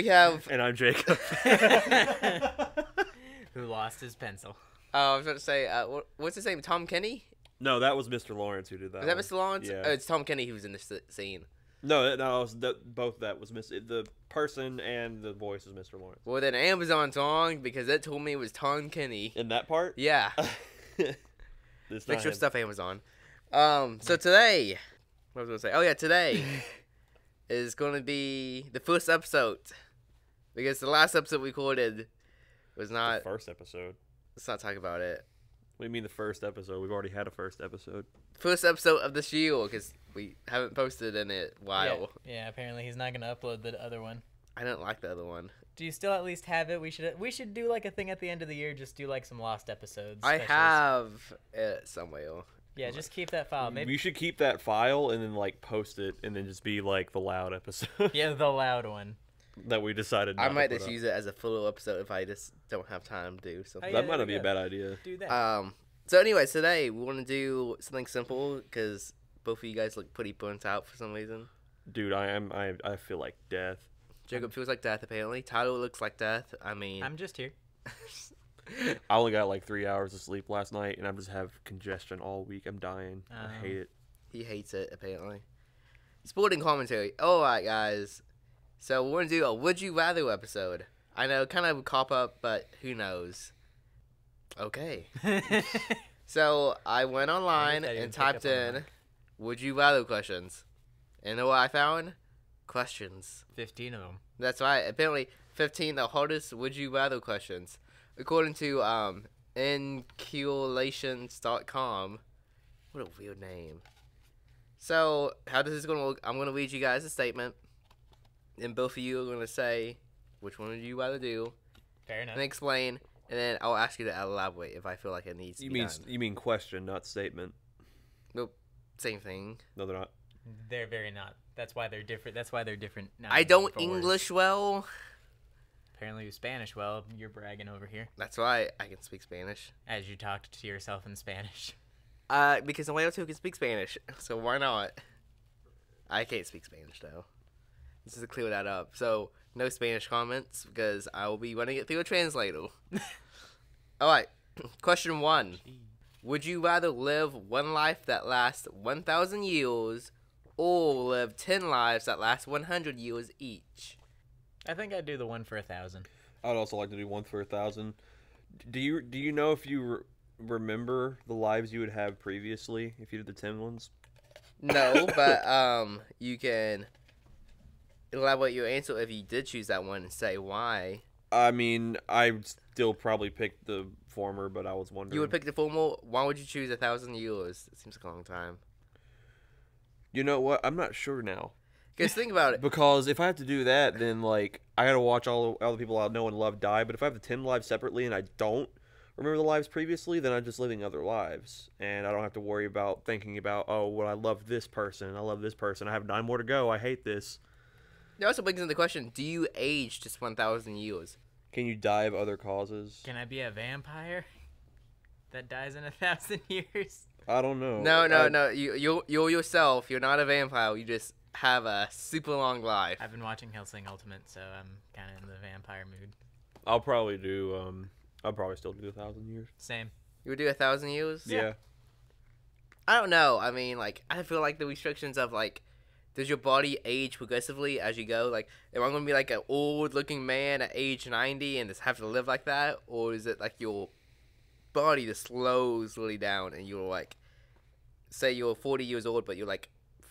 have... And I'm Jacob. Who lost his pencil. I was about to say, what's his name? Tom Kenny? No, that was Mr. Lawrence who did that. Was that Mr. Lawrence? Yeah. Oh, it's Tom Kenny who was in this scene. No, it was both that was the person and the voice was Mr. Lawrence. Well, then Amazon's wrong because it told me it was Tom Kenny. In that part? Yeah. This Fix your stuff, Amazon. So today, what was I going to say? Oh, yeah, today is going to be the first episode. Because the last episode we recorded was not... The first episode. Let's not talk about it. What do you mean the first episode? We've already had a first episode. First episode of the Shield, because we haven't posted in a while. Yeah, apparently he's not going to upload the other one. I don't like the other one. Do you still at least have it? We should do like a thing at the end of the year, just do like some lost episodes. I specials. have it somewhere. Yeah, just keep that file. Maybe We should keep that file and then like post it and then just be like the loud episode. Yeah, the loud one. That we decided not I might to put just up. use it as a full episode if I just don't have time to do something. Oh, yeah, That might there not be we a go. bad idea. Do that. So anyways, today we want to do something simple because both of you guys look pretty burnt out for some reason. Dude, I feel like death. Jacob feels like death apparently. Tyler looks like death. I mean, I'm just here. I only got like 3 hours of sleep last night and I just have congestion all week. I'm dying. I hate it. he hates it apparently. Sporting commentary. All right, guys. So we're gonna do a Would You Rather episode. I know, kind of a cop up, but who knows? Okay. So I went online I didn't and pick up typed on in that. Would You Rather questions. And you know what I found? Questions. 15 of them. That's right. Apparently, 15 the hardest Would You Rather questions. According to inculations.com. What a weird name. So, how this is going to look, I'm going to read you guys a statement. And both of you are going to say which one would you rather do. Fair enough. And explain. And then I'll ask you to elaborate if I feel like it needs to be done. You mean question, not statement. Nope. Same thing. No, they're not. They're very not. That's why they're different. That's why they're different. I don't for words. English well. Apparently you Spanish well. You're bragging over here. That's why I can speak Spanish. As you talked to yourself in Spanish. Because nobody else who can speak Spanish, so why not? I can't speak Spanish though. Just to clear that up. So no Spanish comments because I will be running it through a translator. All right. Question 1: Would you rather live one life that lasts 1,000 years, or live 10 lives that last 100 years each? I think I'd do the one for 1,000. I'd also like to do one for 1,000. Do you know if you remember the lives you would have previously if you did the 10 ones? No, but you can elaborate your answer if you did choose that one and say why. I mean, I still probably picked the former, but I was wondering. You would pick the former. Why would you choose 1,000 years? It seems like a long time. You know what? I'm not sure now. Because think about it. Because if I have to do that, then like I gotta watch all the people I know and love die. But if I have the 10 lives separately and I don't remember the lives previously, then I'm just living other lives, and I don't have to worry about thinking about, oh, well, I love this person, I love this person, I have 9 more to go, I hate this. It also brings in the question: do you age just 1,000 years? Can you die of other causes? Can I be a vampire that dies in 1,000 years? I don't know. No. You're yourself. You're not a vampire. You just have a super long life. I've been watching Hellsing Ultimate, so I'm kind of in the vampire mood. I'll probably do. I'll probably still do 1,000 years. Same. You would do 1,000 years? Yeah. I don't know. I mean, like, I feel like the restrictions of like, does your body age progressively as you go? Like, am I gonna be like an old-looking man at age 90 and just have to live like that, or is it like your body just slows really down and you're like, say you're 40 years old, but you're like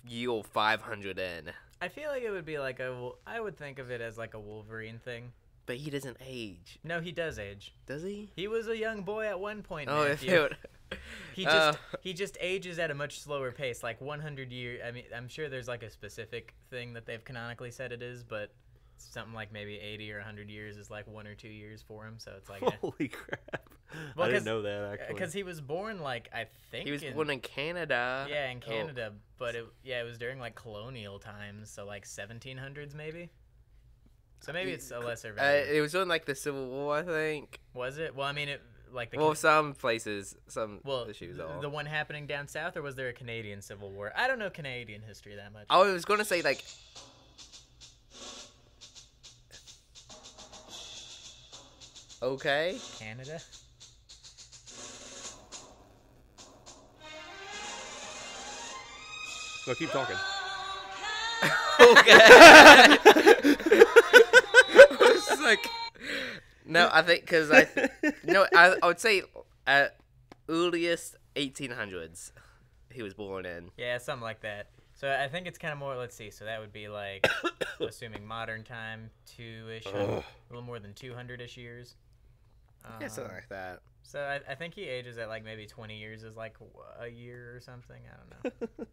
year 500 in? I feel like it would be like I would think of it as like a Wolverine thing. But he doesn't age. No, he does age. Does he? He was a young boy at one point. Oh, Matthew. it. He just ages at a much slower pace, like 100 years. I mean, I'm sure there's like a specific thing that they've canonically said it is, but something like maybe 80 or 100 years is like 1 or 2 years for him. So it's like, Holy crap! Well, I didn't know that actually. because he was born like I think He was born in Canada. Yeah, in Canada, but it was during like colonial times, so like 1700s maybe. So maybe it's a lesser value. It was during like the Civil War, I think. Was it? Well, I mean, it like the Well, some places, some well, issues are. the one happening down south, or was there a Canadian Civil War? I don't know Canadian history that much. I was gonna say like. Okay. Canada. No, keep talking. Okay. I was just like, no, I think because I would say at earliest 1800s he was born in. Yeah, something like that. So I think it's kind of more. Let's see. So that would be like, assuming modern time, 2-ish, a little more than 200-ish years. Yeah, something like that. So I think he ages at like maybe 20 years is like a year or something. I don't know.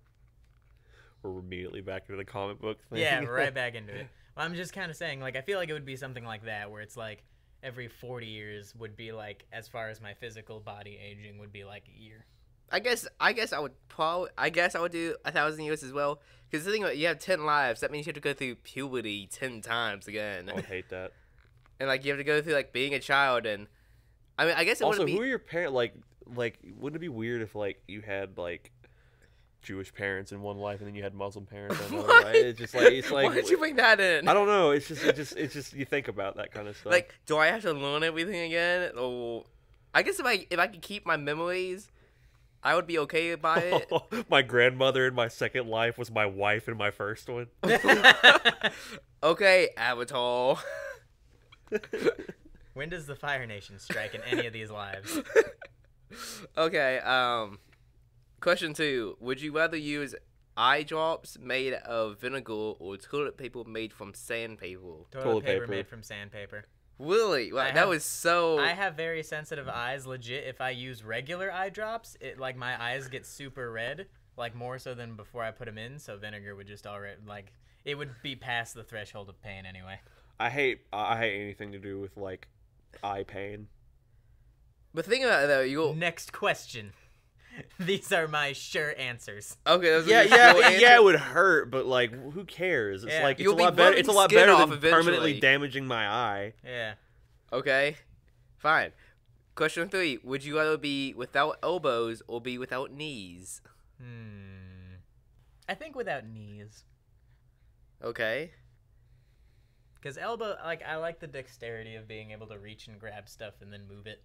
We're immediately back into the comic book thing. Yeah, right back into it. Well, I'm just kind of saying, like, I feel like it would be something like that, where it's like every 40 years would be like, as far as my physical body aging would be like a year. I guess I would do 1,000 years as well. Because the thing about you have 10 lives, that means you have to go through puberty 10 times again. I would hate that. And like you have to go through like being a child, and I mean I guess it Also, wouldn't be. who are your parents? Like, wouldn't it be weird if like you had like Jewish parents in one life and then you had Muslim parents in another life? It's like Why did you bring that in? I don't know. It's just you think about that kind of stuff. Like, do I have to learn everything again? Or I guess if I could keep my memories, I would be okay by it. My grandmother in my second life was my wife in my first one. Okay, Avatar. When does the Fire Nation strike in any of these lives? Okay, question 2. Would you rather use eye drops made of vinegar or toilet paper made from sandpaper? Toilet paper paper. made from sandpaper. Really? Wow, that was so... I have very sensitive eyes, legit. If I use regular eye drops, like my eyes get super red, like more so than before I put them in, so vinegar would just already, like, it would be past the threshold of pain anyway. I hate anything to do with like eye pain. But think about it though, Next question. These are my sure answers. Okay, those are Yeah, your full answers? it would hurt, but like, who cares? It's Yeah. like You'll it's be a lot better. burning It's a lot skin better off than eventually. permanently damaging my eye. Yeah. Okay, fine. Question 3. Would you rather be without elbows or be without knees? I think without knees. Okay. Because elbow, like, I like the dexterity of being able to reach and grab stuff and then move it.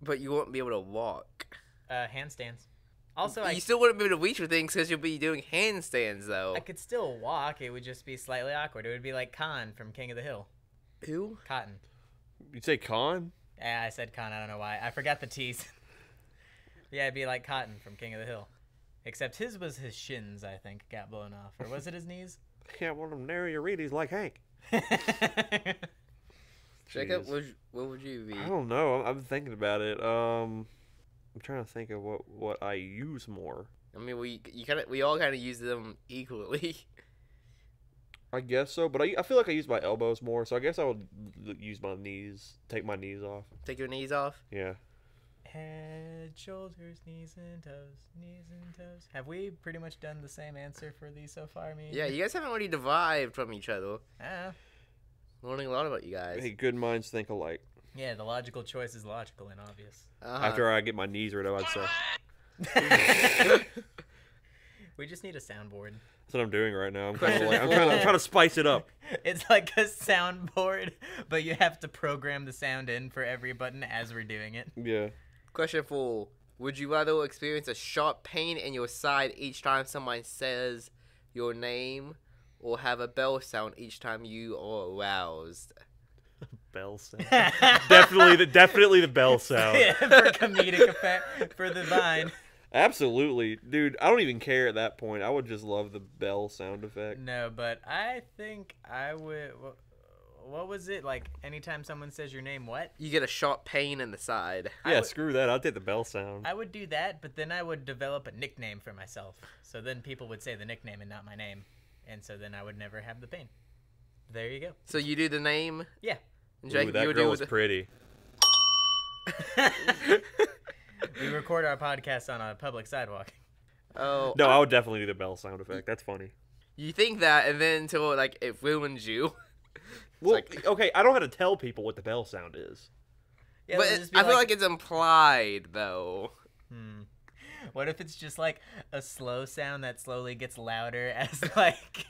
But you won't be able to walk. Handstands. Also, You still wouldn't be able to reach for things because you'll be doing handstands, though. I could still walk. It would just be slightly awkward. It would be like Khan from King of the Hill. Who? Cotton. You'd say con? Yeah, I said Khan. I don't know why. I forgot the T's. Yeah, it'd be like Cotton from King of the Hill. Except his was his shins, I think, got blown off. Or was it his knees? Yeah, one of them narrow your readies like Hank. Jacob, Jeez. what would you be? I don't know. I'm thinking about it. I'm trying to think of what I use more. I mean, we all kind of use them equally. I guess so, but I feel like I use my elbows more, so I guess I would use my knees, take my knees off. Take your knees off. Yeah. Head, shoulders, knees and toes, knees and toes. Have we pretty much done the same answer for these so far, me? Yeah, you guys haven't really derived from each other. Ah. Learning a lot about you guys. Hey, good minds think alike. Yeah, the logical choice is logical and obvious. After I get my knees rid of, I'd say. We just need a soundboard. That's what I'm doing right now. I'm trying to spice it up. It's like a soundboard, but you have to program the sound in for every button as we're doing it. Yeah. Question 4. Would you rather experience a sharp pain in your side each time someone says your name, or have a bell sound each time you are aroused? Bell sound. definitely the bell sound. Yeah, for comedic effect, for the vine. Absolutely. Dude, I don't even care at that point. I would just love the bell sound effect. No, but I think I would... What was it? Like, anytime someone says your name, what? You get a sharp pain in the side. Yeah, screw that. I'll take the bell sound. I would do that, but then I would develop a nickname for myself. So then people would say the nickname and not my name. And so then I would never have the pain. There you go. So you do the name? Yeah. And Ooh, Jacob, that you would girl do was pretty. We record our podcast on a public sidewalk. Oh. No, I would definitely do the bell sound effect. That's funny. You think that, and then until, like, it ruins you. Well, like- okay, I don't know how to tell people what the bell sound is. Yeah, But it'll it, just be I feel like it's implied, though. What if it's just like a slow sound that slowly gets louder as like...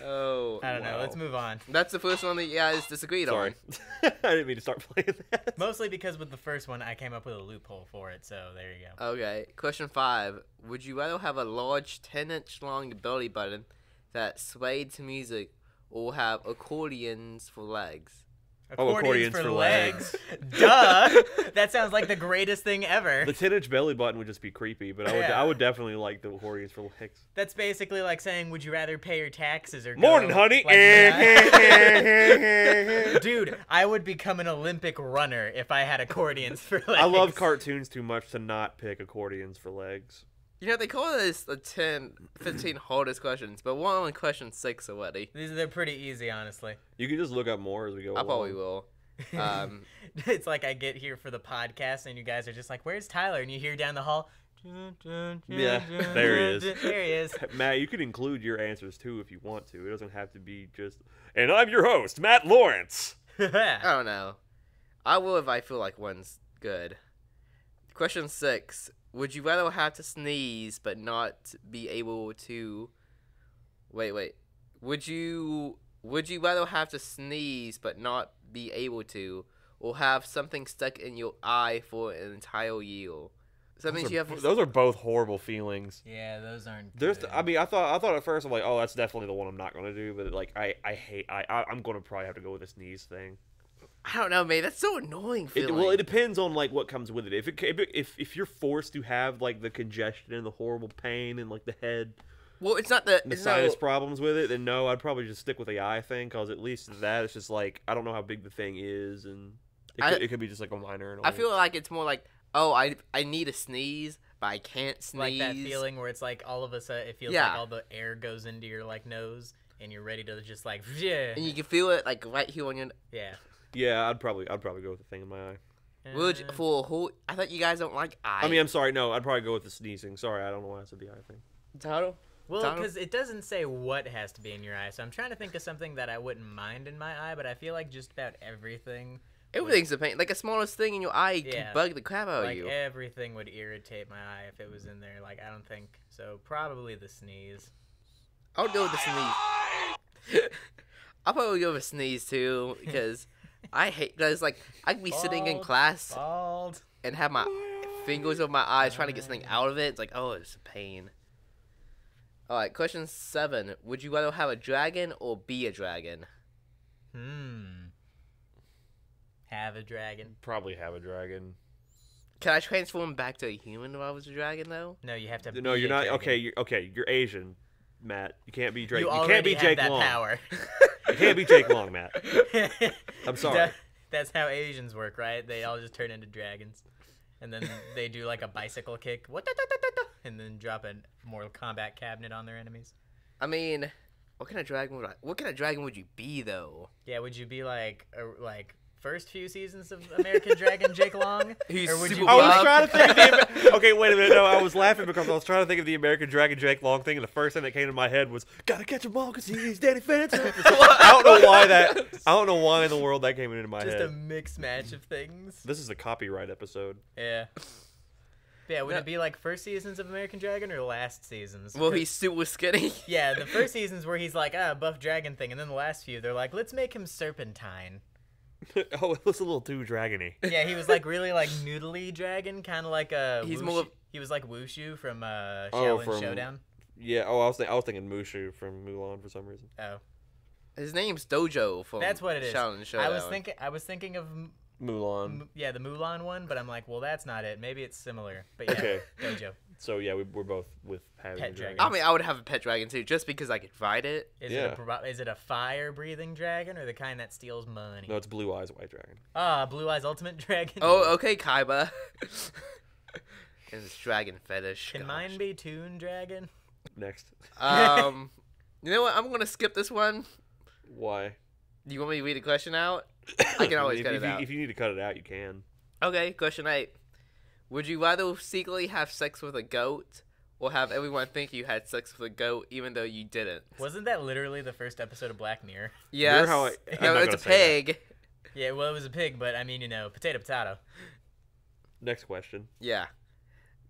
Oh, I don't know. Wow. Let's move on. that's the first one that you guys disagreed Sorry. on. I didn't mean to start playing that. Mostly because with the first one, I came up with a loophole for it. So there you go. Okay, question 5. Would you rather have a large 10-inch long belly button that swayed to music or have accordions for legs? Accordions for legs. Duh. That sounds like the greatest thing ever. The 10-inch belly button would just be creepy, but Yeah. I would definitely like the accordions for legs. That's basically like saying, would you rather pay your taxes or go Morning, honey. like that? Dude, I would become an Olympic runner if I had accordions for legs. I love cartoons too much to not pick accordions for legs. You know, they call this the 15 hardest questions, but we're on question 6 already. They're pretty easy, honestly. You can just look up more as we go I along. probably will. It's like I get here for the podcast and you guys are just like, where's Tyler? And you hear down the hall. Yeah, there he is. There he is. Matt, you can include your answers too if you want to. It doesn't have to be just. And I'm your host, Matt Lawrence. I don't know. I will if I feel like one's good. Question 6. Would you rather have to sneeze but not be able to... Wait. Would you rather have to sneeze but not be able to, or have something stuck in your eye for an entire year? So that means you have... Those are both horrible feelings. Yeah, those aren't There's, good. I mean, I thought at first I'm like, oh, that's definitely the one I'm not gonna do, but like, I'm gonna probably have to go with the sneeze thing. I don't know, man. That's so annoying feeling. Well, it depends on like what comes with it. If you're forced to have like the congestion and the horrible pain and like the head Well, it's not the... and the It's sinus not, problems with it, then no, I'd probably just stick with the eye thing, because at least that it's just like I don't know how big the thing is, and it could be just like a minor annoyance. I feel like it's more like, oh, I need a sneeze, but I can't sneeze. like that feeling where it's like all of a sudden it feels Yeah. like all the air goes into your like nose and you're ready to just like yeah. And you can feel it like right here on your... Yeah. Yeah, I'd probably go with the thing in my eye. Would you, for a whole... I thought you guys don't like eye. I mean, I'm sorry, no, I'd probably go with the sneezing. Sorry, I don't know why I said the eye thing. Title? Well, Donald? because it doesn't say what has to be in your eye, so I'm trying to think of something that I wouldn't mind in my eye, but I feel like just about everything, Everything's a pain. Like, the smallest thing in your eye Yeah. can bug the crap out of like you. everything would irritate my eye if it was in there. Like I don't think so. Probably the sneeze. I would go with the sneeze. I'll probably go with a sneeze, too, because I hate... Because, like, I could be sitting in Bald. class Bald. and have my fingers over my eyes trying to get something out of it. It's like, oh, it's a pain. Alright, question 7. Would you rather have a dragon or be a dragon? Have a dragon. Probably have a dragon. Can I transform back to a human if I was a dragon, though? No, you have to. No, be you're a not. dragon. Okay, you're Asian, Matt. You can't be Drake. You You, can't already be have Jake that Long. power. You can't be Jake Long, Matt. I'm sorry. That's how Asians work, right? They all just turn into dragons, and then they do like a bicycle kick, and then drop a Mortal Kombat cabinet on their enemies. I mean, what kind of dragon would you be, though? Yeah, would you be like first few seasons of American Dragon Jake Long, He's or would super you? I was buff. trying to think of the. Okay, wait a minute. No, I was laughing because I was trying to think of the American Dragon Jake Long thing, and the first thing that came to my head was "Gotta catch him all because he's Danny Phantom." I don't know why in the world that came into my Just head. a mixed match of things. This is a copyright episode. Yeah. Yeah, would it be like first seasons of American Dragon or last seasons? Well, he's super skinny. Yeah, the first seasons where he's like, buff dragon thing, and then the last few, they're like, let's make him serpentine. Oh, it was a little too dragony. Yeah, he was like really like noodly dragon, kind of like a. He's Wushu. more- He was like Wushu from Shaolin from- Showdown. Yeah. Oh, I was thinking Mushu from Mulan for some reason. Oh, His name's Dojo from that's what it is. Shaolin Showdown. I was thinking of Mulan. yeah the Mulan one, but I'm like, well, that's not it. Maybe it's similar. But yeah, Okay. Dojo. So yeah, we're both with having Pet a dragon. I mean, I would have a pet dragon, too, just because I could ride it. Is it a fire breathing dragon or the kind that steals money? No, it's Blue Eyes White Dragon. Blue Eyes Ultimate Dragon. Oh, okay, Kaiba. And this dragon fetish. Can gosh. mine be Toon Dragon? Next. You know what? I'm going to skip this one. Why? Do you want me to read the question out? I can always if, cut if it you, out. If you need to cut it out, you can. Okay, question 8. Would you rather secretly have sex with a goat or have everyone think you had sex with a goat even though you didn't? Wasn't that literally the first episode of Black Mirror? Yes. how I'm No, not it's a gonna say pig. Yeah, well, it was a pig, but I mean, potato, potato. Next question. Yeah.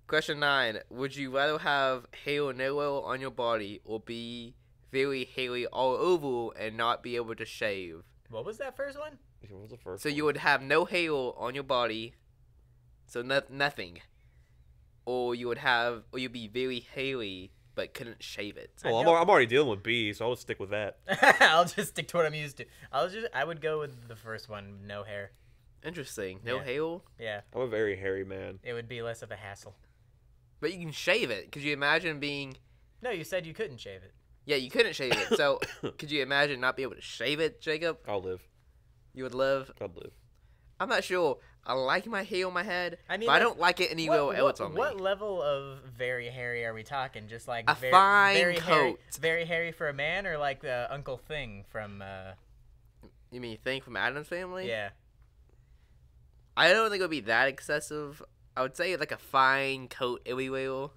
Question 9. Would you rather have hair or no oil on your body or be very hairy all over and not be able to shave. What was that first one? What was the first So one? you would have no hair on your body, so nothing. Or you'd be very hairy but couldn't shave it. Well, I'm already dealing with B, so I'll just stick with that. I'll just stick to what I'm used to. I would go with the first one, no hair. Interesting. No Yeah. hair, Yeah, I'm a very hairy man. it would be less of a hassle. but you can shave it. Could you imagine being? No, you said you couldn't shave it. Yeah, you couldn't shave it. So could you imagine not being able to shave it, Jacob? I'll live. You would live. I'd live. I'm not sure. I like my hair on my head, I mean, but I like, don't like it anywhere else on me. What level of very hairy are we talking? Just like A fine very hairy, coat. very hairy for a man, or like Uncle Thing from? You mean Thing from Addams Family? Yeah. I don't think it would be that excessive. I would say like a fine coat everywhere.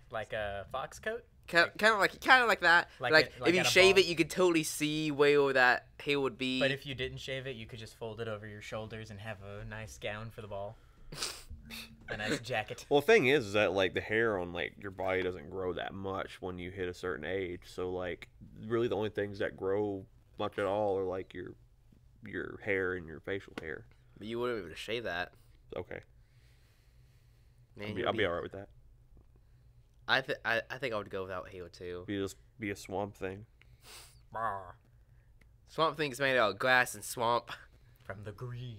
Like a fox coat? Kind of like that. Like Like, it- like if you at a shave ball? it, you could totally see where that hair would be. But if you didn't shave it, you could just fold it over your shoulders and have a nice gown for the ball. A nice jacket. Well, the thing is that like the hair on like your body doesn't grow that much when you hit a certain age. So like really the only things that grow much at all are like your hair and your facial hair. But you wouldn't be able to shave that. Okay. Man, I'll be all right with that. I think I would go without hair too. Be a swamp thing. Swamp Thing's made out of grass and swamp. From the green.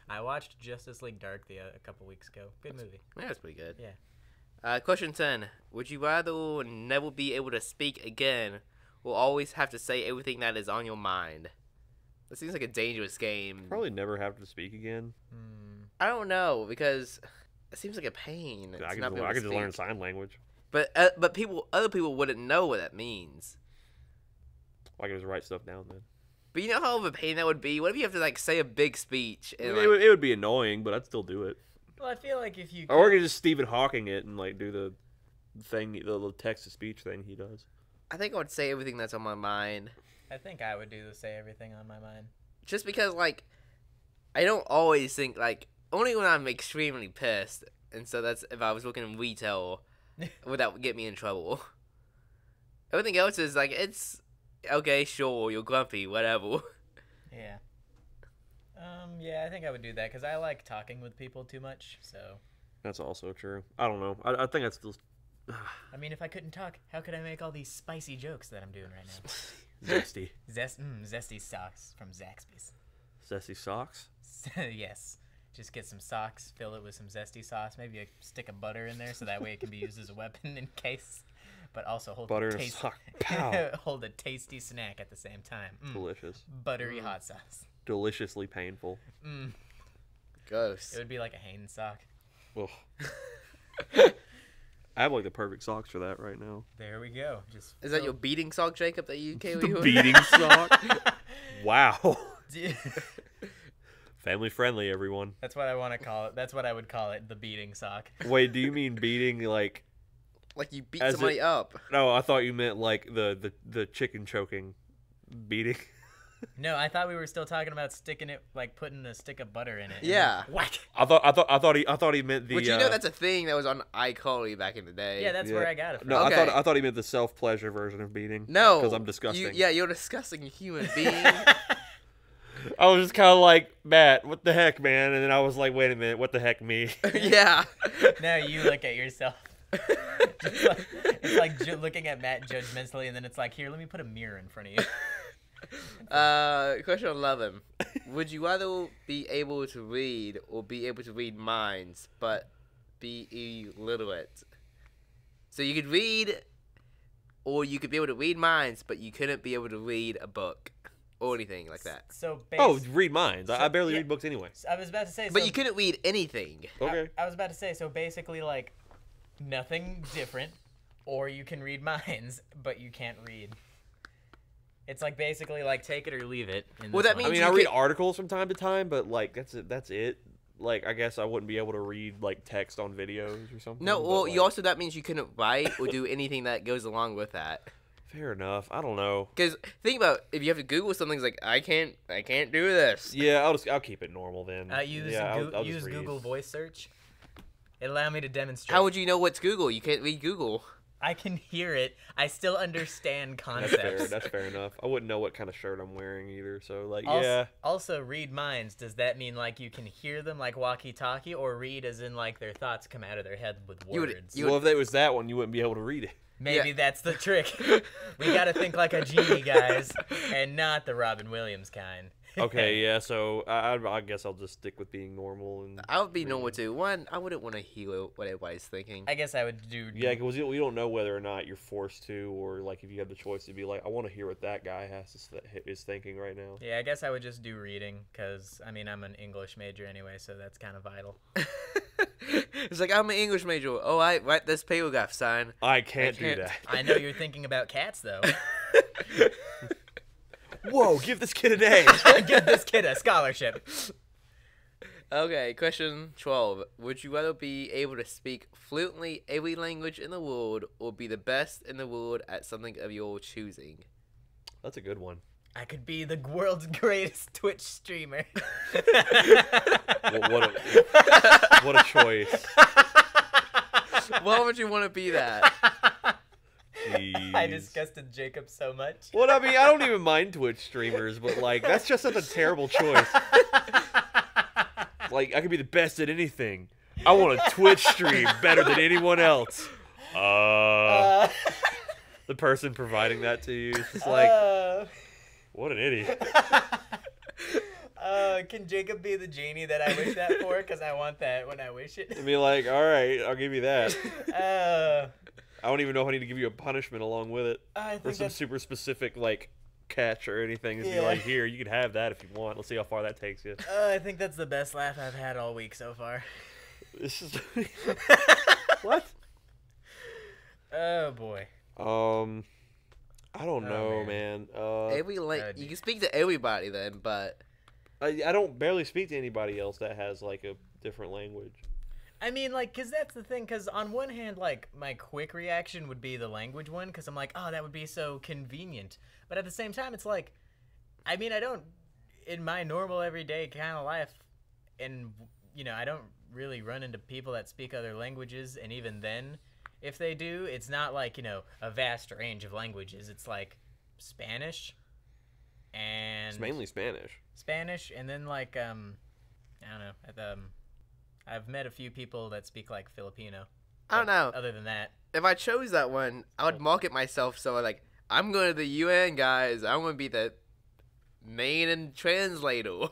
I watched Justice League Dark a couple weeks ago. Good movie. Yeah, that's pretty good. Yeah. Question 10. Would you rather never be able to speak again or always have to say everything that is on your mind? That seems like a dangerous game. Probably never have to speak again. I don't know, because it seems like a pain. I to not be able could to just learn speak. sign language. But other people wouldn't know what that means. I could just write stuff down then. But you know how of a pain that would be? What if you have to like say a big speech I and mean, like, it would be annoying, but I'd still do it. Well, I feel like if you Or we could just Stephen Hawking it and like do the thing, the little text to speech thing he does. I think I would say everything that's on my mind. I think I would do the say everything on my mind. Just because like I don't always think like only when I'm extremely pissed, and so that's if I was working in retail, would that get me in trouble. Everything else is like it's okay, sure, you're grumpy, whatever. Yeah. Yeah, I think I would do that because I like talking with people too much. So, That's also true. I don't know. I think that's still I mean, if I couldn't talk, how could I make all these spicy jokes that I'm doing right now? zesty. Zesty socks from Zaxby's. Zesty socks? Yes. Just get some socks, fill it with some zesty sauce, maybe a stick of butter in there so that way it can be used as a weapon in case. But also hold Butter a and taste- sock. Pow. hold a tasty snack at the same time. Delicious. Buttery hot sauce. Deliciously painful. Gross. It would be like a Hanes sock. Ugh. I have like the perfect socks for that right now. There we go. Just Is that your beating sock, Jacob, that you carry? The beating sock? Wow. Family friendly, everyone. That's what I want to call it. That's what I would call it, the beating sock. Wait, do you mean beating like... Like you beat As somebody up. No, I thought you meant like the chicken choking beating. No, I thought we were still talking about sticking it, like putting a stick of butter in it. and Yeah. then Whack. I thought he meant the. Which you know that's a thing that was on iCarly back in the day. Yeah, that's where I got it from. No, Okay. I thought he meant the self pleasure version of beating. No. because I'm disgusting. You're a disgusting human being. I was just kind of like, Matt, what the heck, man? And then I was like, wait a minute, what the heck, me? Yeah. Now you look at yourself. It's like looking at Matt judgmentally, and then it's like, here, let me put a mirror in front of you. Question 11. Would you rather be able to read or be able to read minds, but be illiterate? So you could read, or you could be able to read minds, but you couldn't be able to read a book or anything like that. So Oh, read minds. I barely yeah. read books anyway. I was about to say. But so you couldn't read anything. Okay. I was about to say, so basically, like, nothing different, or you can read minds, but you can't read. It's like basically like take it or leave it. Well, that I means mean, you I read could- articles from time to time, but like that's it. Like I guess I wouldn't be able to read like text on videos or something. No, but, well, like, you also that means you couldn't write or do anything that goes along with that. Fair enough. I don't know. Because think about if you have to Google something, it's like I can't do this. Yeah, I'll keep it normal then. Use yeah, I'll use just read. Google voice search. It allowed me to demonstrate. How would you know what's Google? You can't read Google. I can hear it. I still understand That's concepts. fair. That's fair enough. I wouldn't know what kind of shirt I'm wearing either. So like, Also, yeah. Also, read minds. Does that mean like you can hear them like walkie-talkie, or read as in like their thoughts come out of their head with You would- words? you Well, if it was that one, you wouldn't be able to read it. Maybe Yeah. that's the trick. We gotta think like a genie, guys, and not the Robin Williams kind. Okay, yeah. So I guess I'll just stick with being normal and. I would be normal too. One, I wouldn't want to hear what everybody's thinking. I guess I would do. Yeah, because we don't know whether or not you're forced to, or like if you have the choice to be like, I want to hear what that guy is thinking right now. Yeah, I guess I would just do reading, because, I mean, I'm an English major anyway, so that's kind of vital. It's like, I'm an English major. Oh, I write this paragraph, son. I can't do can't- that. I know you're thinking about cats, though. Whoa, give this kid an A. Give this kid a scholarship. Okay, question 12. Would you rather be able to speak fluently every language in the world or be the best in the world at something of your choosing? That's a good one. I could be the world's greatest Twitch streamer. What a choice. Why would you want to be that? I Jeez. disgusted Jacob so much. Well, I mean, I don't even mind Twitch streamers, but like, that's just such a terrible choice. Like, I could be the best at anything. I want a Twitch stream better than anyone else. The person providing that to you is just like, what an idiot. Can Jacob be the genie that I wish that for? Because I want that when I wish it. And be like, all right, I'll give you that. Uh, I don't even know if I need to give you a punishment along with it. I Or think some that's... super specific, like, catch or anything. Just be Yeah. like, here, you can have that if you want. Let's see how far that takes you. I think that's the best laugh I've had all week so far. This is... What? Oh, boy. I don't know, man. Every you can speak to everybody then, but I don't barely speak to anybody else that has, like, a different language. I mean, like, because that's the thing, because on one hand, like, my quick reaction would be the language one, because I'm like, oh, that would be so convenient. But at the same time, it's like, I mean, I don't, in my normal everyday kind of life, and, you know, I don't really run into people that speak other languages, and even then, if they do, it's not like, you know, a vast range of languages. It's like Spanish, and... It's mainly Spanish. Spanish, and then, like, I don't know, I've met a few people that speak like Filipino. I don't know. Other than that, If I chose that one, I would market myself so like I'm going to the UN, guys. I'm going to be the main translator.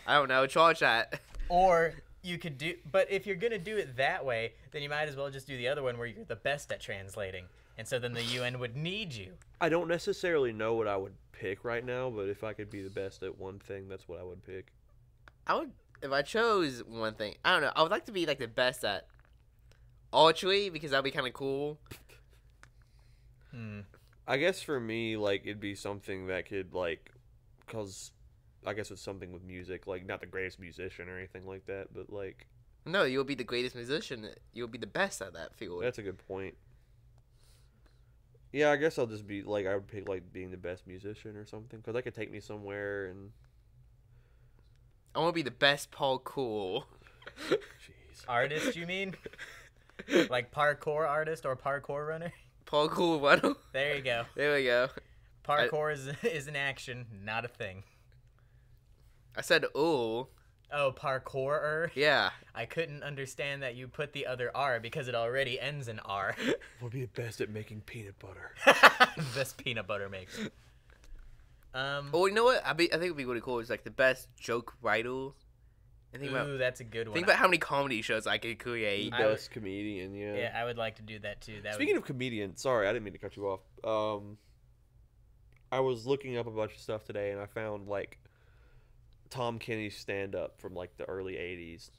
I don't know, charge that. or you could do, but if you're gonna do it that way, then you might as well just do the other one where you're the best at translating, and so then the UN would need you. I don't necessarily know what I would pick right now, but if I could be the best at one thing, that's what I would pick. I would, if I chose one thing, I don't know. I would like to be like the best at archery because that'd be kind of cool. I guess for me, like, it'd be something that could, like, cause I guess it's something with music, like, not the greatest musician or anything like that, but, like... No, you'll be the greatest musician. You'll be the best at that field. That's a good point. Yeah, I guess I'll just be, like, I would pick, like, being the best musician or something, because that could take me somewhere, and... I want to be the best parkour. Jeez. Artist, you mean? Like parkour artist or parkour runner? Parkour runner. There you go. There we go. Parkour is an action, not a thing. I said, ooh. Oh, parkourer? Yeah. I couldn't understand that you put the other R because it already ends in R. We'll be the best at making peanut butter. Best peanut butter maker. Oh, you know what? I think it'd be really cool. It's like the best joke writer. And think about That's a good one. think about how many comedy shows I could create. The I would- best comedian, yeah. Yeah, I would like to do that too. Speaking of comedian, sorry, I didn't mean to cut you off. I was looking up a bunch of stuff today, and I found, like, Tom Kenny's stand-up from, like, the early 80s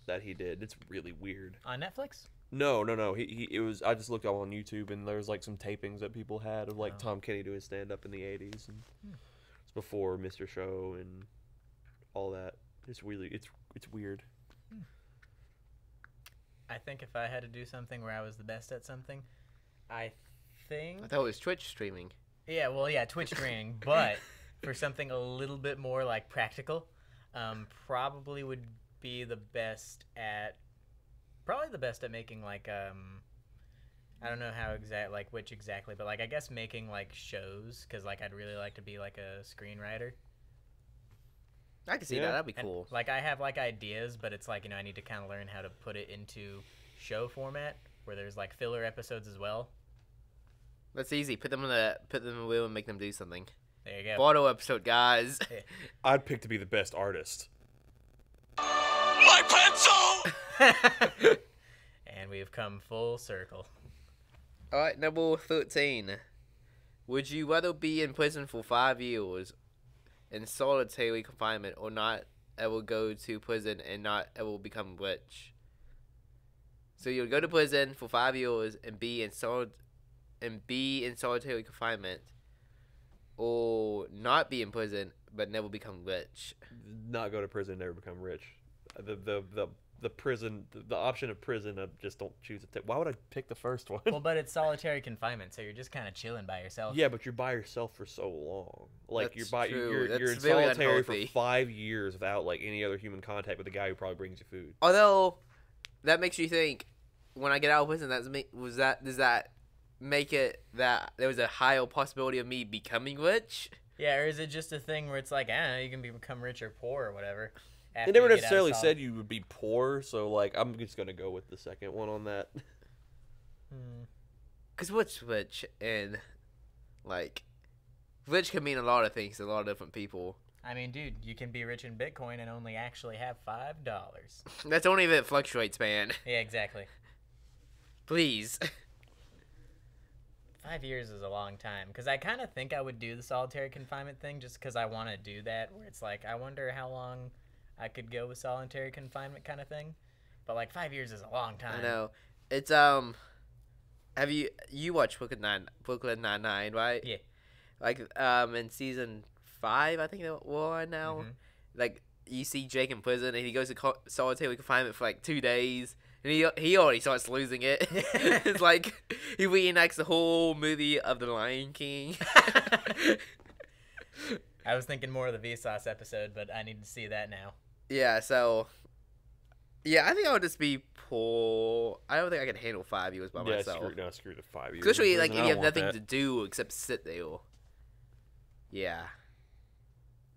that he did. It's really weird. on Netflix? No. It was. I just looked up on YouTube, and there was, like, some tapings that people had of, like, Tom Kenny doing stand-up in the 80s. And it's before Mr. Show and all that. It's really, it's weird. I think if I had to do something where I was the best at something, I think... I thought it was Twitch streaming. Yeah, well, yeah, Twitch streaming, but for something a little bit more, like, practical, probably would be the best at... Probably the best at making, like, I I don't know how which exactly, but like I guess making like shows, because like I'd really like to be like a screenwriter. I can see Yeah. that. That'd be And, cool. like I have like ideas, but it's like I need to kind of learn how to put it into show format where there's like filler episodes as well. That's easy. Put them in the wheel and make them do something. There you go. Photo episode, guys. I'd pick to be the best artist. My pencil! And we've come full circle. All right, number 13. Would you rather be in prison for 5 years in solitary confinement or not ever go to prison and not ever become rich? So you'll go to prison for 5 years and be in solitary confinement, or not be in prison but never become rich. Not go to prison, never become rich. The prison, the option of prison, I just don't choose it. Why would I pick the first one? Well, but it's solitary confinement, so you're just kind of chilling by yourself. Yeah, but you're by yourself for so long. Like That's you're true. you're in That's very solitary unhealthy. for 5 years without like any other human contact with the guy who probably brings you food. Although that makes you think, when I get out of prison, does that make it that there was a higher possibility of me becoming rich? Yeah, or is it just a thing where it's like, you can become rich or poor or whatever? They never necessarily said you would be poor, so like I'm just gonna go with the second one on that. Because what's rich? And like, rich can mean a lot of things to a lot of different people. I mean, dude, you can be rich in Bitcoin and only actually have $5. That's only if it fluctuates, man. Yeah, exactly. Please. 5 years is a long time, because I kind of think I would do the solitary confinement thing just because I want to do that, where it's like, I wonder how long I could go with solitary confinement kind of thing. But like 5 years is a long time. I know. It's have you watched Brooklyn Nine-Nine, right? Yeah. Like in season 5, I think we're on now. Mhm. Like you see Jake in prison and he goes to solitary confinement for like 2 days. And he already starts losing it. It's like he reenacts the whole movie of The Lion King. I was thinking more of the Vsauce episode, but I need to see that now. Yeah, so yeah, I think I would just be poor. I don't think I could handle 5 years by Yeah, myself. screw the 5 years. Especially in like prison. if I you don't have want nothing to do except sit there. Yeah.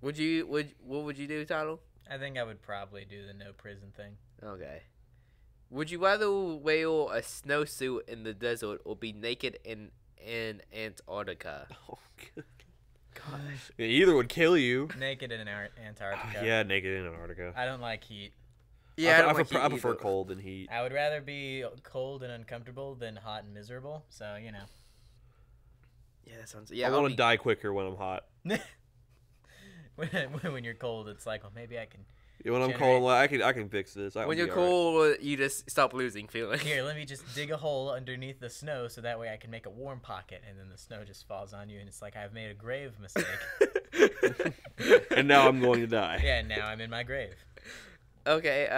What would you do, Tyler? I think I would probably do the no prison thing. Okay. Would you rather wear a snowsuit in the desert or be naked in Antarctica? Oh, good. Gosh. Yeah, either would kill you. Naked in Antarctica. Yeah, naked in Antarctica. I don't like heat. Yeah, I prefer cold than heat. I would rather be cold and uncomfortable than hot and miserable. So, you know. Yeah, that sounds. Yeah, I want to die quicker when I'm hot. when you're cold, it's like, well, maybe I can. Yeah, when I'm Generate- cold, I'm like, I can fix this. When you're cold, you just stop losing feeling. Here, let me just dig a hole underneath the snow so that way I can make a warm pocket, and then the snow just falls on you, and it's like I've made a grave mistake. And now I'm going to die. Yeah, now I'm in my grave. Okay,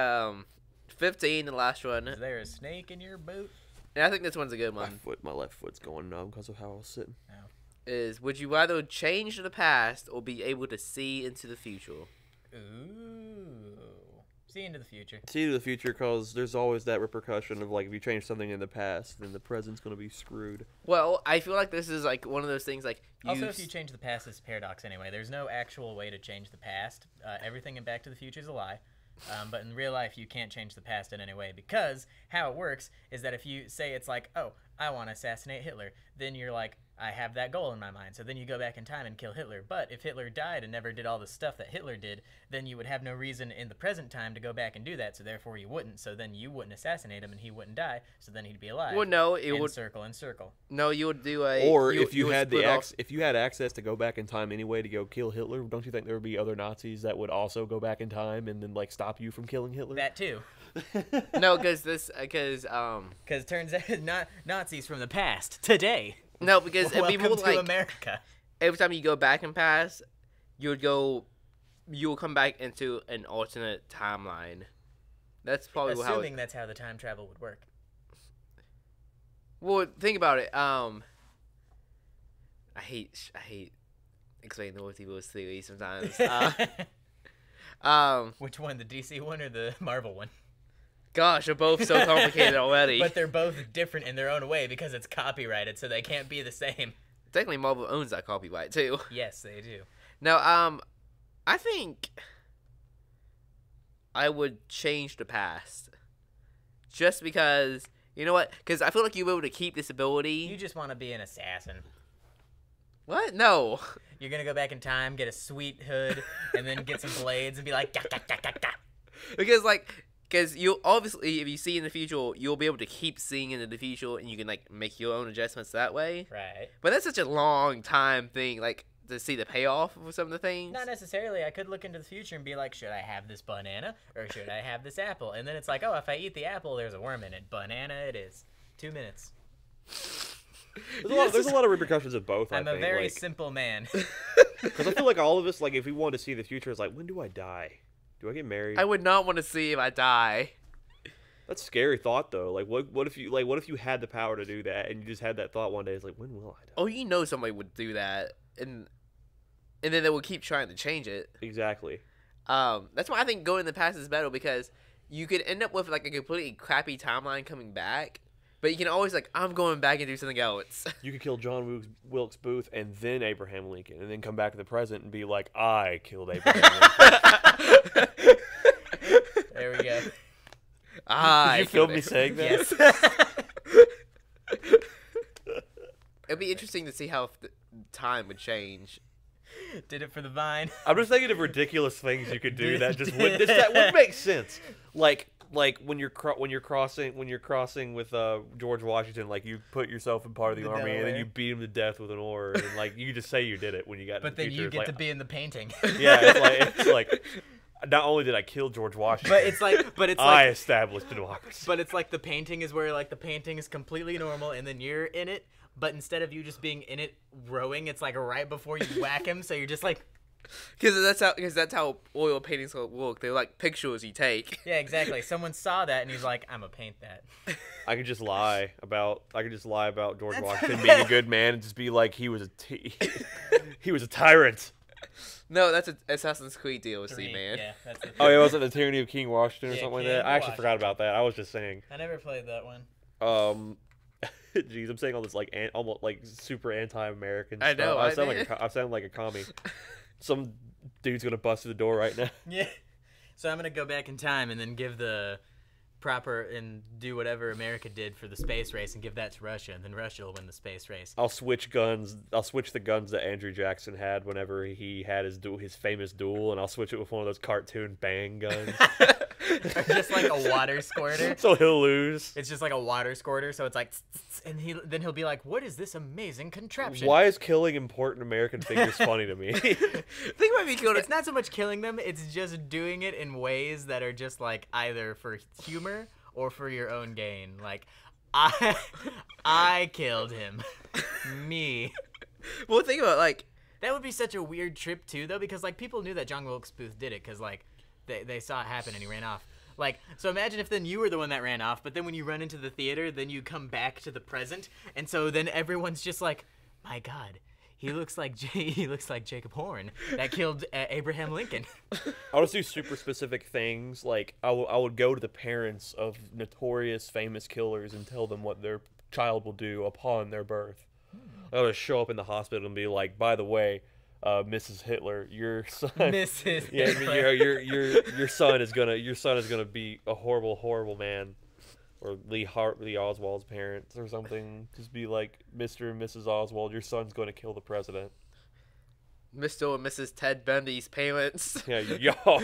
15, the last one. Is there a snake in your boot? And I think this one's a good My one. my left foot's going numb because of how I was sitting. Is would you rather change the past or be able to see into the future? Ooh. See into the future. See to the future because there's always that repercussion of like if you change something in the past, then the present's gonna be screwed. Well, I feel like this is like one of those things like Also, if you change the past, it's a paradox anyway. There's no actual way to change the past. Everything in Back to the Future is a lie. But in real life, you can't change the past in any way because how it works is that if you say it's like, oh, I want to assassinate Hitler, then you're like, I have that goal in my mind. So then you go back in time and kill Hitler. But if Hitler died and never did all the stuff that Hitler did, then you would have no reason in the present time to go back and do that. So therefore you wouldn't. So then you wouldn't assassinate him and he wouldn't die. So then he'd be alive. Well, no, it and would. circle and circle. No, you would do a. Or you, if you would had split off- if you had access to go back in time anyway to go kill Hitler, don't you think there would be other Nazis that would also go back in time and then like stop you from killing Hitler? That too. No, because Because it turns out not Nazis from the past today. no, because it'd be Welcome more to like America. every time you go back and past, you'll come back into an alternate timeline. That's probably how. Assuming that's how the time travel would work. Well, think about it. I hate explaining the multiverse theory sometimes. Which one, the DC one or the Marvel one? Gosh, they're both so complicated already. But they're both different in their own way because it's copyrighted, so they can't be the same. Technically, Marvel owns that copyright too. Yes, they do. No, I think I would change the past. Just because, you know what? Because I feel like you'll be able to keep this ability. You just want to be an assassin. What? No. You're gonna go back in time, get a sweet hood, and then get some blades and be like, gah, gah, gah, gah, gah. Because you'll obviously, if you see in the future, you'll be able to keep seeing into the future, and you can like make your own adjustments that way. Right. But that's such a long time thing, like to see the payoff for some of the things. Not necessarily. I could look into the future and be like, should I have this banana or should I have this apple? And then it's like, oh, if I eat the apple, there's a worm in it. Banana it is. 2 minutes. There's a lot of repercussions of both. I'm I a think. very like, simple man. Because I feel like all of us, like, if we wanted to see the future, it's like, when do I die? Do I get married? I would not want to see if I die. That's a scary thought, though. Like, what if you had the power to do that, and you just had that thought one day? It's like, when will I die? Oh, you know somebody would do that, and then they would keep trying to change it. Exactly. That's why I think going in the past is better, because you could end up with like a completely crappy timeline coming back, but you can always like, I'm going back and do something else. You could kill John Wilkes Booth and then Abraham Lincoln, and then come back to the present and be like, I killed Abraham Lincoln. There we go. Did you film me saying that? Yes. It'd be interesting to see how time would change. Did it for the vine. I'm just thinking of ridiculous things you could do that just would make sense. Like when you're crossing with George Washington, like you put yourself in part of the army and then Delaware. you beat him to death with an oar, and like you just say you did it when you got. But in the then future. you It's get like, to be in the painting. yeah, it's like not only did I kill George Washington, but it's I like established democracy. But it's like the painting is where like the painting is completely normal and then you're in it, but instead of you just being in it rowing, it's like right before you whack him, so you're just like, Because that's how oil paintings work. They're like pictures you take. yeah, exactly. Someone saw that and he's like, I'm gonna paint that. I could just lie about George Washington being a good man and just be like he was a tyrant. No, that's an Assassin's Creed DLC, man. Yeah, that's the Oh yeah, was it the Tyranny of King Washington or Yeah, something like King that? I actually Washington. forgot about that. I was just saying. I never played that one. Jeez, I'm saying all this like almost like super anti-American I stuff. know, I I sound did. like I sound like a commie. Some dude's gonna bust through the door right now. Yeah. So I'm gonna go back in time and then give the proper and do whatever America did for the space race and give that to Russia, and then Russia will win the space race. I'll switch guns. I'll switch the guns that Andrew Jackson had whenever he had his famous duel, and I'll switch it with one of those cartoon bang guns. Or just like a water squirter. So he'll lose. It's just like a water squirter, so it's like, tss, tss, and he'll be like, "What is this amazing contraption?" Why is killing important American figures funny to me? Think about me killing It's not so much killing them; it's just doing it in ways that are just like either for humor or for your own gain. Like, I killed him, me. Well, think about it, like, That would be such a weird trip too, though, because like people knew that John Wilkes Booth did it, because like they saw it happen and he ran off. Like, so imagine if then you were the one that ran off, but then when you run into the theater, then you come back to the present, and so then everyone's just like, my God, he looks like Jacob Horn that killed Abraham Lincoln. I would just do super specific things. Like I would go to the parents of notorious famous killers and tell them what their child will do upon their birth. I would show up in the hospital and be like, by the way, Mrs. Hitler, your son, Mrs. yeah, Hitler. your son is gonna be a horrible man, or Lee Oswald's parents or something. Just be like, Mr. and Mrs. Oswald, your son's going to kill the president. Mr. and Mrs. Ted Bundy's parents. Yeah, y'all,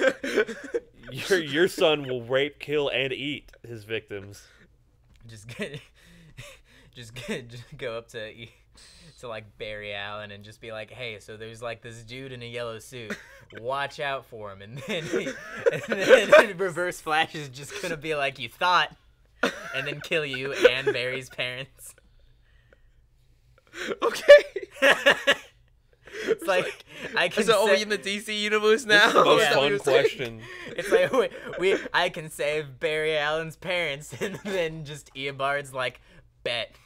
your son will rape, kill, and eat his victims. Just go up to like Barry Allen and just be like, hey, so there's like this dude in a yellow suit, watch out for him, and then Reverse Flash is just gonna be like, you thought, and then kill you and Barry's parents. Okay. It's like I can Is it only say, in the DC universe now? This is the most Is that what you're fun saying? question. it's like I can save Barry Allen's parents, and then just Eobard's like, bet.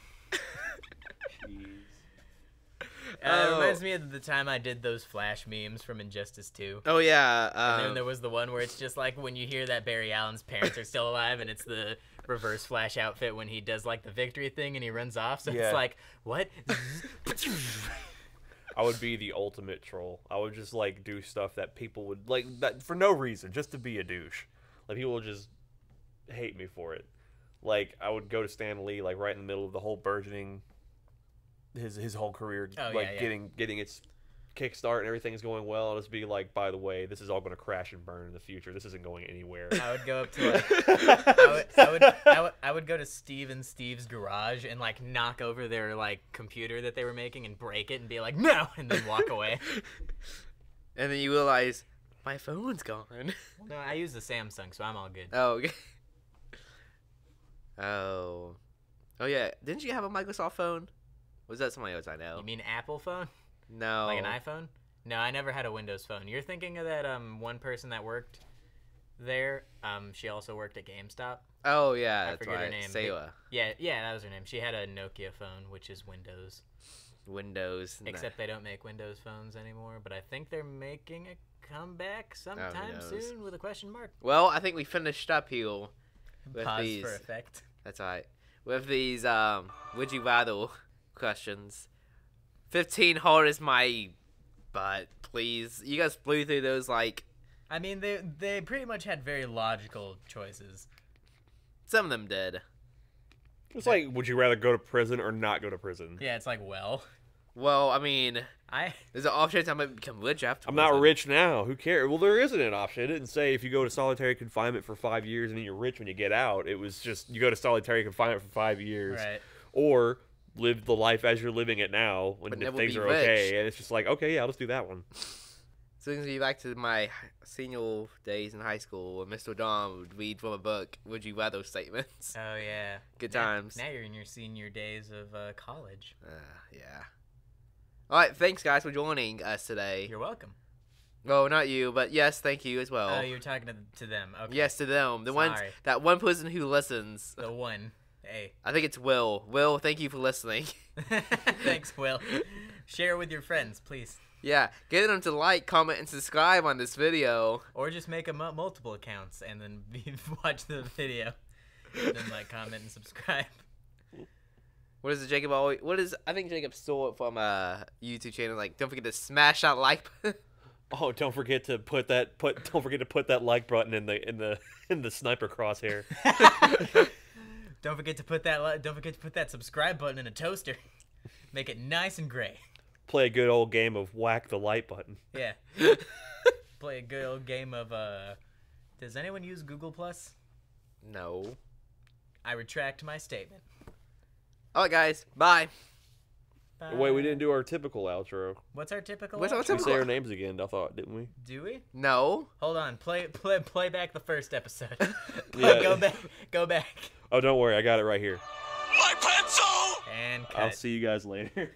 It reminds me of the time I did those Flash memes from Injustice 2. Oh yeah. And then there was the one where it's just like when you hear that Barry Allen's parents are still alive, and it's the reverse Flash outfit when he does like the victory thing and he runs off. So Yeah. it's like, what? I would be the ultimate troll. I would just like do stuff that people would like that for no reason, just to be a douche. Like people would just hate me for it. Like I would go to Stan Lee like right in the middle of the whole burgeoning his whole career, Oh, like yeah. getting its kickstart and everything's going well. I'll just be like, by the way, this is all going to crash and burn in the future. This isn't going anywhere. I would go up to like, I would go to Steve and Steve's garage and like knock over their like computer that they were making and break it and be like, no, and then walk away. And then you realize my phone's gone. No, I use the Samsung, so I'm all good. Oh. Okay. Oh. Oh yeah. Didn't you have a Microsoft phone? Was that somebody else I know? You mean Apple phone? No. Like an iPhone? No, I never had a Windows phone. You're thinking of that one person that worked there. She also worked at GameStop. Oh yeah, I that's forget her right. name. Sayla. Yeah, that was her name. She had a Nokia phone, which is Windows. Windows. Nah. Except they don't make Windows phones anymore, but I think they're making a comeback sometime knows? soon with a question mark. Well, I think we finished up here with Pause these. for effect. That's right. With these would you rather questions. 15 hardest my butt, please. You guys blew through those like I mean, they pretty much had very logical choices. some of them did. It's like, would you rather go to prison or not go to prison? Yeah, it's like, well, Well, I mean, I there's an option I might become rich after. I'm not prison. rich now. Who cares? Well, there isn't an option. It didn't say if you go to solitary confinement for 5 years and then you're rich when you get out. It was just you go to solitary confinement for 5 years, right. or live the life as you're living it now when But if never things be are rich. okay. And it's just like, okay, yeah, I'll just do that one. So brings me back to my senior days in high school when Mr. Don would read from a book would you rather statements. Oh yeah, Good Now- times. Now you're in your senior days of college. Yeah. All right, thanks guys for joining us today. You're welcome. Well, not you, but yes, thank you as well. Oh, you're talking to them. Okay. Yes, to them. The ones Sorry. that one person who listens. The one. Hey. I think it's Will. Will, thank you for listening. Thanks, Will. Share it with your friends, please. Yeah, get them to like, comment, and subscribe on this video. Or just make multiple accounts and then watch the video. And then like, comment, and subscribe. What is it, Jacob always? What is? I think Jacob stole it from a YouTube channel. Like, don't forget to smash that like button. Oh, don't forget to put that like button in the sniper crosshair. Don't forget to put that subscribe button in a toaster. Make it nice and gray. Play a good old game of whack the like button. Yeah. Play a good old game of does anyone use Google Plus? No. I retract my statement. All right, guys. Bye. Bye. Wait, we didn't do our typical outro. What's our typical? What's our outro? We typical- say our names again, I thought, didn't we? Do we? No. Hold on. Play back the first episode. Yeah. Go back. Oh, don't worry, I got it right here. My pencil! And cut. I'll see you guys later.